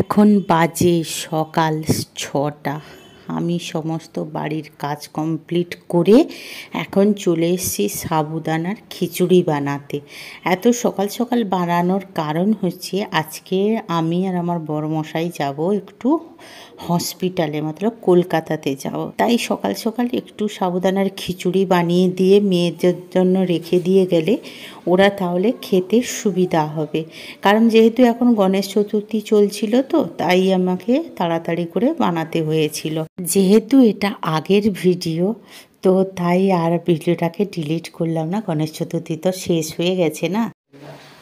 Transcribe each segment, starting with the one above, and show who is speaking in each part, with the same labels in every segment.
Speaker 1: এখন বাজে সকাল ৬টা। আমি সমস্ত বাড়ির কাজ কমপ্লিট করে এখন চলে এসেছি সাবুদানার খিচুড়ি বানাতে। এত সকাল সকাল বানানোর কারণ হচ্ছে আজকে আমি আর আমার বড়মশাই যাব একটু হসপিটালে, মতলব কলকাতাতে যাব। তাই সকাল সকাল একটু সাবুদানার খিচুড়ি বানিয়ে দিয়ে মেয়েদের জন্য রেখে দিয়ে গেলে ওরা তাহলে খেতে সুবিধা হবে। কারণ যেহেতু এখন গণেশ চতুর্থী চলছিল, তো তাই আমাকে তাড়াতাড়ি করে বানাতে হয়েছিল। যেহেতু এটা আগের ভিডিও, তো তাই আর ভিডিওটাকে ডিলিট করলাম না। গণেশ চতুর্থী তো শেষ হয়ে গেছে না।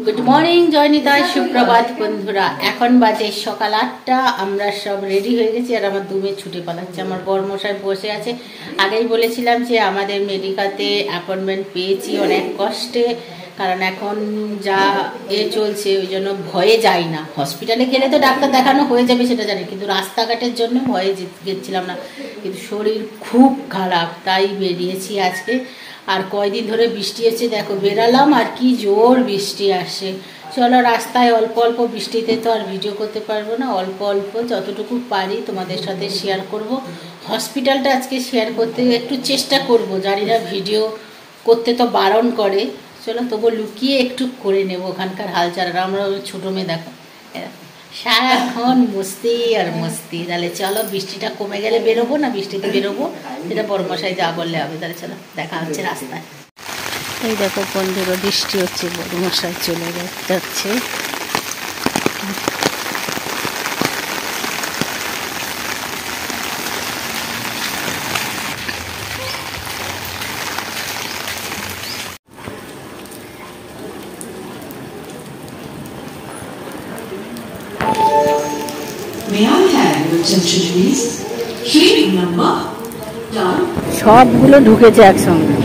Speaker 1: গুড মর্নিং জয়নিতাই, সুপ্রভাত বন্ধুরা। এখন বাজে সকাল 8টা। আমরা সব রেডি হয়ে গেছি আর আমার দুমে ছুটে পালাচ্ছে। আমার বড়মশাই বসে আছে। আগেই বলেছিলাম যে আমাদের মেডিকাতে অ্যাপয়েন্টমেন্ট পেয়েছি অনেক কষ্টে, কারণ এখন যা চলছে ওই জন্য ভয়ে যাই না। হসপিটালে গেলে তো ডাক্তার দেখানো হয়ে যাবে সেটা জানি, কিন্তু রাস্তাঘাটের জন্য ভয়ে গেছিলাম না। কিন্তু শরীর খুব খারাপ, তাই বেরিয়েছি আজকে। আর কয়দিন ধরে বৃষ্টি হচ্ছে, দেখো বেরালাম আর কি জোর বৃষ্টি আসে। চলো, রাস্তায় অল্প অল্প বৃষ্টিতে তো আর ভিডিও করতে পারবো না, অল্প অল্প যতটুকু পারি তোমাদের সাথে শেয়ার করব। হসপিটালটা আজকে শেয়ার করতে একটু চেষ্টা করব, জানি না ভিডিও করতে তো বারণ করে। চলো তবু লুকিয়ে একটু করে নেব ওখানকার হালচাল। আমরা ছোটো মেয়ে দেখো সারাক্ষণ মস্তি আর মস্তি। তাহলে চলো, বৃষ্টিটা কমে গেলে বেরোবো, না বৃষ্টিতে বেরোবো সেটা বড়মশাই যা বললে হবে। তাহলে চলো, দেখা হচ্ছে রাস্তায়। এই দেখো বন্ধুরা, বৃষ্টি হচ্ছে, বড়মশাই চলে যাচ্ছে। সবগুলো ঢুকেছে একসঙ্গে।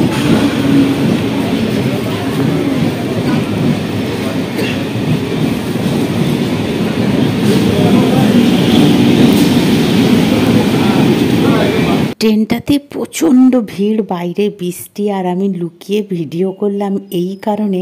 Speaker 1: ট্রেনটাতে প্রচণ্ড ভিড়, বাইরে বৃষ্টি, আর আমি লুকিয়ে ভিডিও করলাম এই কারণে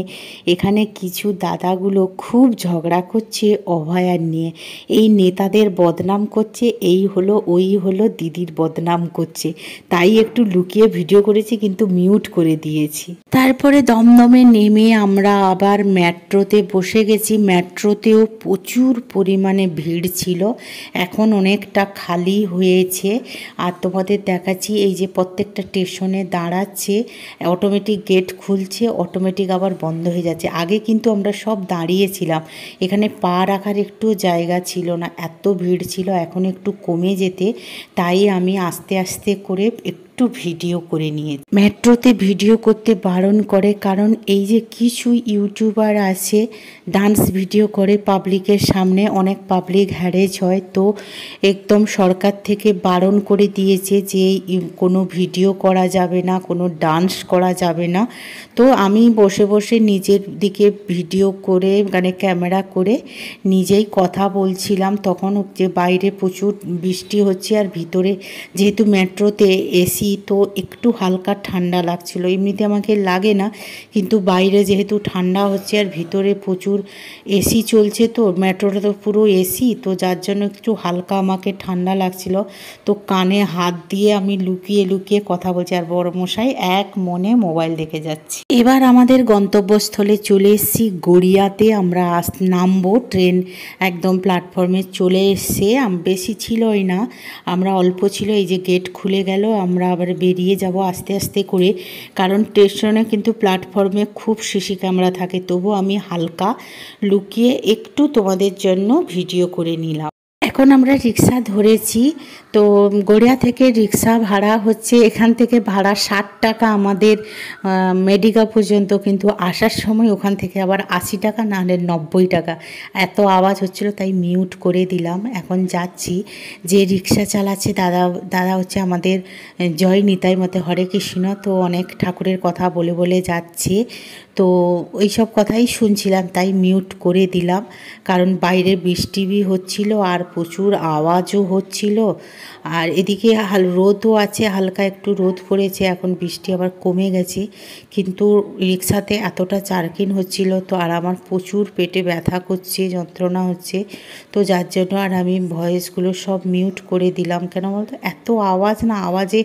Speaker 1: এখানে কিছু দাদাগুলো খুব ঝগড়া করছে অভয়ার নিয়ে। এই নেতাদের বদনাম করছে, এই হলো ওই হলো, দিদির বদনাম করছে। তাই একটু লুকিয়ে ভিডিও করেছি, কিন্তু মিউট করে দিয়েছি। তারপরে দমদমে নেমে আমরা আবার মেট্রোতে বসে গেছি। মেট্রোতেও প্রচুর পরিমাণে ভিড় ছিল, এখন অনেকটা খালি হয়েছে। আর তোমাদের দেখাচ্ছি, এই যে প্রত্যেকটা স্টেশনে দাঁড়াচ্ছে, অটোমেটিক গেট খুলছে, অটোমেটিক আবার বন্ধ হয়ে যাচ্ছে। আগে কিন্তু আমরা সব দাঁড়িয়েছিলাম, এখানে পা রাখার একটু জায়গা ছিল না, এত ভিড় ছিল। এখন একটু কমে যেতে, তাই আমি আস্তে আস্তে করে একটু ভিডিও করে নিয়ে। মেট্রোতে ভিডিও করতে বারণ করে, কারণ এই যে কিছু ইউটিউবার আছে ডান্স ভিডিও করে পাবলিকের সামনে, অনেক পাবলিক হ্যারেজ হয়। তো একদম সরকার থেকে বারণ করে দিয়েছে যে কোনো ভিডিও করা যাবে না, কোনো ডান্স করা যাবে না। তো আমি বসে বসে নিজের দিকে ভিডিও করে, মানে ক্যামেরা করে নিজেই কথা বলছিলাম। তখন যে বাইরে প্রচুর বৃষ্টি হচ্ছে, আর ভিতরে যেহেতু মেট্রোতে এসি, তো একটু হালকা ঠান্ডা লাগছিল। এমনিতে আমাকে লাগে না, কিন্তু বাইরে যেহেতু ঠান্ডা হচ্ছে আর ভিতরে প্রচুর এসি চলছে, তো মেট্রোটা তো পুরো এসি, তো যার জন্য একটু হালকা আমাকে ঠান্ডা লাগছিল। তো কানে হাত দিয়ে আমি লুকিয়ে লুকিয়ে কথা বলছি, আর বড়মশাই এক মনে মোবাইল দেখে যাচ্ছি। এবার আমাদের গন্তব্যস্থলে চলে এসেছি, গড়িয়াতে আমরা নামবো। ট্রেন একদম প্ল্যাটফর্মে চলে এসছে, বেশি ছিলই না, আমরা অল্প ছিল। এই যে গেট খুলে গেল, আমরা আবার বেরিয়ে যাব আস্তে আস্তে করে, কারণ স্টেশনে কিন্তু প্ল্যাটফর্মে খুব সিসি ক্যামেরা থাকে। তবু আমি হালকা লুকিয়ে একটু তোমাদের জন্য ভিডিও করে নিলাম। এখন আমরা রিক্সা ধরেছি। তো গড়িয়া থেকে রিক্সা ভাড়া হচ্ছে, এখান থেকে ভাড়া 60 টাকা আমাদের মেডিকা পর্যন্ত, কিন্তু আসার সময় ওখান থেকে আবার 80 টাকা, নাহলে 90 টাকা। এত আওয়াজ হচ্ছিল তাই মিউট করে দিলাম। এখন যাচ্ছি, যে রিক্সা চালাচ্ছে দাদা হচ্ছে আমাদের জয় নিতাই মতে হরে কৃষ্ণ, তো অনেক ঠাকুরের কথা বলে বলে যাচ্ছে। তো ওইসব কথাই শুনছিলাম, তাই মিউট করে দিলাম, কারণ বাইরে বৃষ্টি হচ্ছিল আর প্রচুর আওয়াজও হচ্ছিল। আর এদিকে রোদও আছে, হালকা একটু রোদ পড়েছে, এখন বৃষ্টি আবার কমে গেছে। কিন্তু রিক্সাতে এতটা জার্কিং হচ্ছিল তো, আর আমার প্রচুর পেটে ব্যথা করছে, যন্ত্রণা হচ্ছে, তো যার জন্য আর আমি ভয়েসগুলো সব মিউট করে দিলাম। কেন বলতো, এত আওয়াজ না, আওয়াজে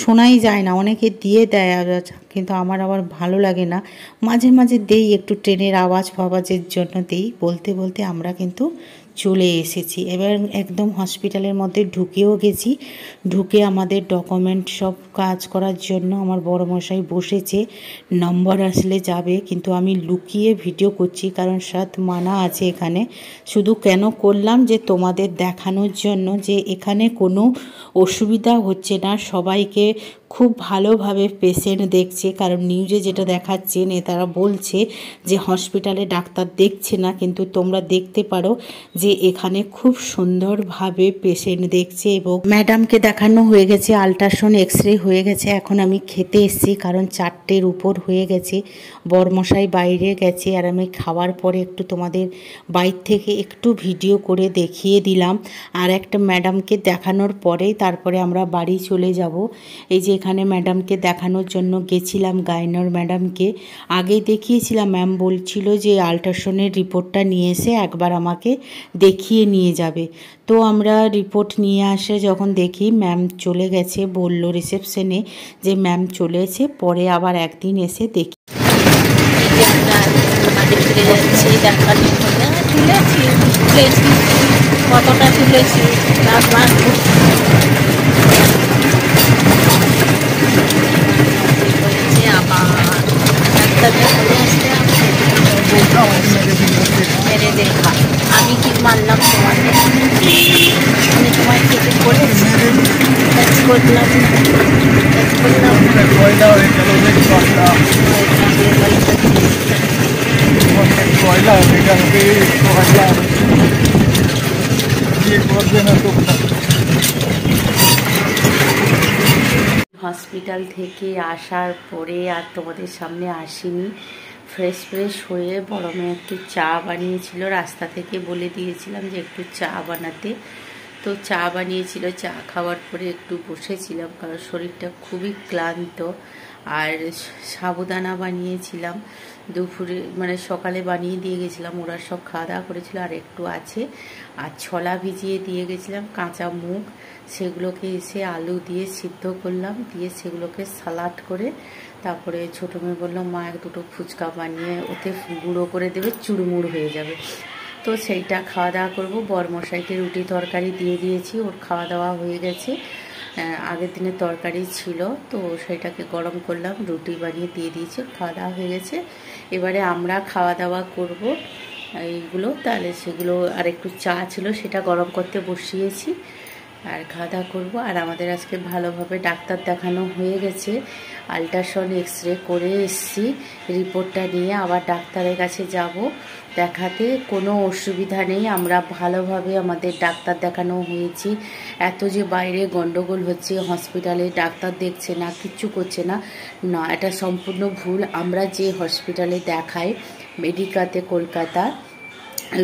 Speaker 1: শোনাই যায় না। অনেকে দিয়ে দেয় আওয়াজ, কিন্তু আমার আবার ভালো লাগে না। মাঝে মাঝে দেই, একটু ট্রেনের আওয়াজ ফাওয়াজের জন্য দেই। বলতে বলতে আমরা কিন্তু চলে এসেছি। এবার একদম হসপিটালের মধ্যে ঢুকেও গেছি। ঢুকে আমাদের ডকুমেন্ট সব কাজ করার জন্য আমার বড়মশাই বসেছে, নম্বর আসলে যাবে। কিন্তু আমি লুকিয়ে ভিডিও করছি, কারণ সাথ মানা আছে এখানে। শুধু কেন করলাম, যে তোমাদের দেখানোর জন্য যে এখানে কোনো অসুবিধা হচ্ছে না, সবাইকে খুব ভালোভাবে পেশেন্ট দেখছে। কারণ নিউজে যেটা দেখাচ্ছে, নেতারা বলছে যে হসপিটালে ডাক্তার দেখছে না, কিন্তু তোমরা দেখতে পারো যে এখানে খুব সুন্দরভাবে পেশেন্ট দেখছে। এবং ম্যাডামকে দেখানো হয়ে গেছে, আল্ট্রাসাউন্ড এক্সরে হয়ে গেছে। এখন আমি খেতে এসেছি, কারণ 4টের উপর হয়ে গেছে। বরমশাই বাইরে গেছে, আর আমি খাওয়ার পরে একটু তোমাদের বাইর থেকে একটু ভিডিও করে দেখিয়ে দিলাম। আর একটা ম্যাডামকে দেখানোর পরেই তারপরে আমরা বাড়ি চলে যাব। এই যে এখানে ম্যাডামকে দেখানোর জন্য গেছিলাম, গাইনোর ম্যাডামকে আগেই দেখিয়েছিলাম। ম্যাম বলছিল যে আল্ট্রাসাউন্ডের রিপোর্টটা নিয়ে এসে একবার আমাকে দেখিয়ে নিয়ে যাবে। তো আমরা রিপোর্ট নিয়ে আসে যখন দেখি ম্যাম চলে গেছে, বলল রিসেপশনে যে ম্যাম চলেছে, পরে আবার একদিন এসে দেখি।
Speaker 2: কতটা তুলেছি তারপর মেরে দেখা। আমি কি মানলাম তোমাকে? আমি তোমায় কিছু বলেছি? করলাম
Speaker 1: হসপিটাল থেকে আসার পরে আর তোমাদের সামনে আসিনি। ফ্রেশ হয়ে বড় মেয়ে একটু চা বানিয়েছিল, রাস্তা থেকে বলে দিয়েছিলাম যে একটু চা বানাতে। তো চা বানিয়েছিল, চা খাওয়ার পরে একটু বসেছিলাম, কারণ শরীরটা খুবই ক্লান্ত। আর সাবুদানা বানিয়েছিলাম দুপুরে, মানে সকালে বানিয়ে দিয়ে গেছিলাম, ওরা সব খাওয়া দাওয়া করেছিল, আর একটু আছে। আর ছোলা ভিজিয়ে দিয়ে গেছিলাম, কাঁচা মুগ, সেগুলোকে এসে আলু দিয়ে সিদ্ধ করলাম, দিয়ে সেগুলোকে সালাড করে তারপরে ছোটো মেয়ে বললো মা এক দুটো ফুচকা বানিয়ে ওতে গুঁড়ো করে দেবে, চুড়মুড় হয়ে যাবে। তো সেইটা খাওয়া দাওয়া করবো। বরমশাইকে রুটি তরকারি দিয়ে দিয়েছি, ওর খাওয়া দাওয়া হয়ে গেছে। আগের দিনের তরকারি ছিল, তো সেটাকে গরম করলাম, রুটি বানিয়ে দিয়ে দিয়েছি, খাওয়া দাওয়া হয়ে গেছে। এবারে আমরা খাওয়া দাওয়া করব এইগুলো, তাহলে সেগুলো আর একটু চা ছিল, সেটা গরম করতে বসিয়েছি, আর খাওয়া দাওয়া করবো। আর আমাদের আজকে ভালোভাবে ডাক্তার দেখানো হয়ে গেছে, আল্ট্রাসাউন্ড এক্সরে করে এসছি, রিপোর্টটা নিয়ে আবার ডাক্তারের কাছে যাব দেখাতে। কোনো অসুবিধা নেই, আমরা ভালোভাবে আমাদের ডাক্তার দেখানো হয়েছি। এত যে বাইরে গন্ডগোল হচ্ছে, হসপিটালে ডাক্তার দেখছে না, কিচ্ছু করছে না, না, এটা সম্পূর্ণ ভুল। আমরা যে হসপিটালে দেখাই মেডিকাতে, কলকাতা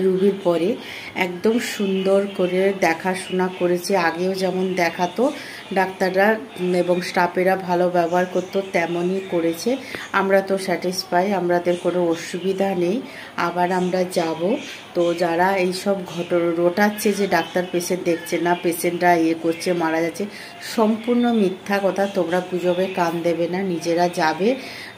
Speaker 1: রুবির পরে একদম সুন্দর করে দেখাশোনা করেছে। আগেও যেমন দেখাতো ডাক্তাররা এবং স্টাফেরা ভালো ব্যবহার করতো, তেমনই করেছে। আমরা তো স্যাটিসফাই, আমাদের কোনো অসুবিধা নেই। আবার আমরা যাব। তো যারা এইসব রোটাচ্ছে যে ডাক্তার পেশেন্ট দেখছে না, পেশেন্টরা করছে, মারা যাচ্ছে, সম্পূর্ণ মিথ্যা কথা। তোমরা গুজবে কান দেবে না, নিজেরা যাবে,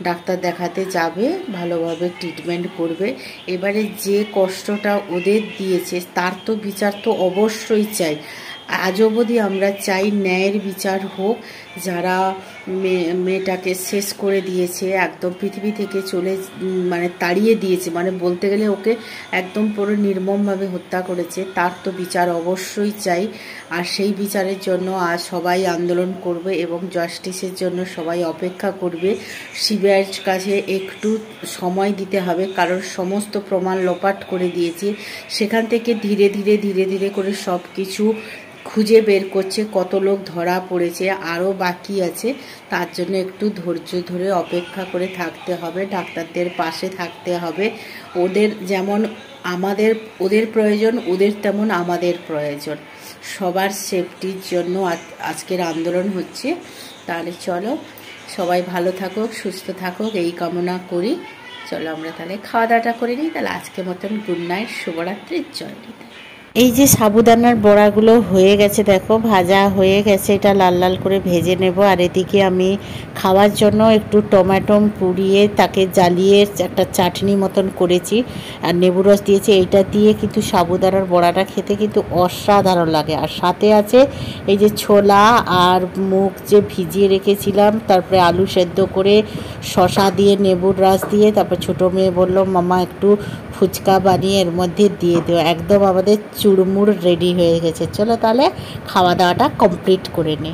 Speaker 1: ডাক্তার দেখাতে যাবে, ভালোভাবে ট্রিটমেন্ট করবে। এবারে যে কষ্টটা ওদের দিয়েছে তার তো বিচার তো অবশ্যই চাই। আজ অবধি আমরা চাই ন্যায়ের বিচার হোক। যারা মেয়েটাকে শেষ করে দিয়েছে, একদম পৃথিবী থেকে মানে তাড়িয়ে দিয়েছে, মানে বলতে গেলে ওকে একদম পুরো নির্মমভাবে হত্যা করেছে, তার তো বিচার অবশ্যই চাই। আর সেই বিচারের জন্য আজ সবাই আন্দোলন করবে এবং জাস্টিসের জন্য সবাই অপেক্ষা করবে। সিবিআইয়ের কাছে একটু সময় দিতে হবে, কারণ সমস্ত প্রমাণ লোপাট করে দিয়েছে। সেখান থেকে ধীরে ধীরে করে সব কিছু খুঁজে বের করছে, কত লোক ধরা পড়েছে, আরও বাকি আছে। তার জন্য একটু ধৈর্য ধরে অপেক্ষা করে থাকতে হবে, ডাক্তারদের পাশে থাকতে হবে। ওদের যেমন ওদের প্রয়োজন, ওদের তেমন আমাদের প্রয়োজন। সবার সেফটির জন্য আজকের আন্দোলন হচ্ছে। তাহলে চলো, সবাই ভালো থাকুক, সুস্থ থাকুক, এই কামনা করি। চলো আমরা তাহলে খাওয়া দাওয়াটা করে নিই। তাহলে আজকের মতন গুড নাইট, শুভরাত্রি, জয় নিতে। এই যে সাবুদানার বড়াগুলো হয়ে গেছে, দেখো ভাজা হয়ে গেছে। এটা লাল লাল করে ভেজে নেব। আর এদিকে আমি খাওয়ার জন্য একটু টমেটো পুড়িয়ে তাকে জ্বালিয়ে একটা চাটনি মতন করেছি, আর লেবু রস দিয়েছি। এইটা দিয়ে কিন্তু সাবুদানার বড়াটা খেতে কিন্তু অসাধারণ লাগে। আর সাথে আছে এই যে ছোলা আর মুগ যে ভিজিয়ে রেখেছিলাম, তারপরে আলু সেদ্ধ করে শসা দিয়ে লেবুর রস দিয়ে। তারপর ছোটো মেয়ে বলল মামা একটু ফুচকা বানিয়ে এর মধ্যে দিয়ে দিও। একদম আমাদের চুড়মুড় রেডি হয়ে গেছে। চলো তাহলে খাওয়া দাওয়াটা কমপ্লিট করে নিই।